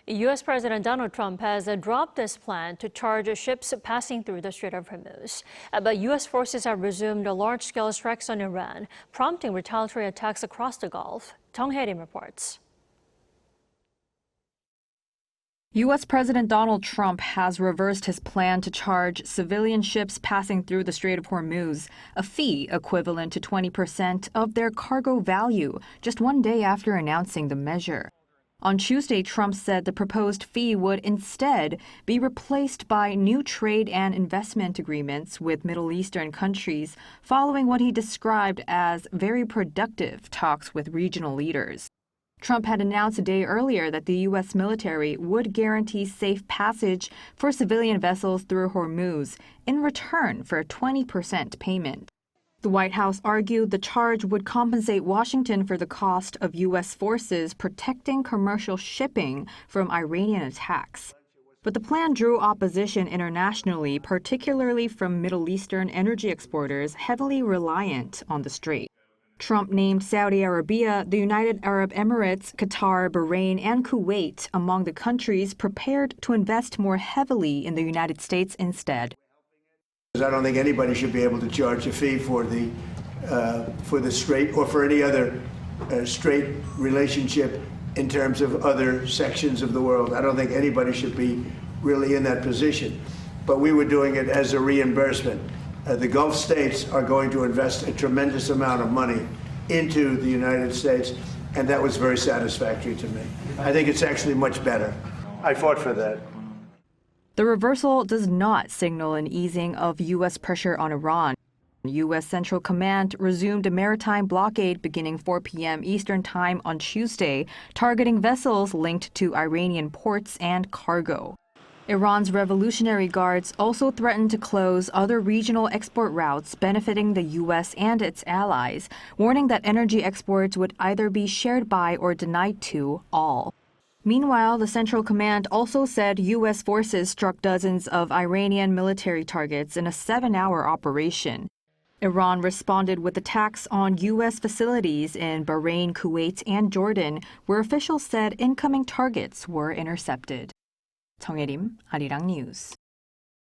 U.S. President Donald Trump has dropped his plan to charge ships passing through the Strait of Hormuz. But U.S. forces have resumed large-scale strikes on Iran, prompting retaliatory attacks across the Gulf. Chung Hye-lim reports. U.S. President Donald Trump has reversed his plan to charge civilian ships passing through the Strait of Hormuz a fee equivalent to 20% of their cargo value, just one day after announcing the measure. On Tuesday, Trump said the proposed fee would instead be replaced by new trade and investment agreements with Middle Eastern countries, following what he described as very productive talks with regional leaders. Trump had announced a day earlier that the U.S. military would guarantee safe passage for civilian vessels through Hormuz in return for a 20% payment. The White House argued the charge would compensate Washington for the cost of U.S. forces protecting commercial shipping from Iranian attacks. But the plan drew opposition internationally, particularly from Middle Eastern energy exporters heavily reliant on the strait. Trump named Saudi Arabia, the United Arab Emirates, Qatar, Bahrain, and Kuwait among the countries prepared to invest more heavily in the United States instead. I don't think anybody should be able to charge a fee for the strait or for any other strait relationship in terms of other sections of the world. I don't think anybody should be really in that position. But we were doing it as a reimbursement. The Gulf states are going to invest a tremendous amount of money into the United States, and that was very satisfactory to me. I think it's actually much better. I fought for that. The reversal does not signal an easing of U.S. pressure on Iran. U.S. Central Command resumed a maritime blockade beginning 4 p.m. Eastern Time on Tuesday, targeting vessels linked to Iranian ports and cargo. Iran's Revolutionary Guards also threatened to close other regional export routes benefiting the U.S. and its allies, warning that energy exports would either be shared by or denied to all. Meanwhile, the Central Command also said U.S. forces struck dozens of Iranian military targets in a 7-hour operation. Iran responded with attacks on U.S. facilities in Bahrain, Kuwait, and Jordan, where officials said incoming targets were intercepted. Chung Hye-lim, 아리랑뉴스.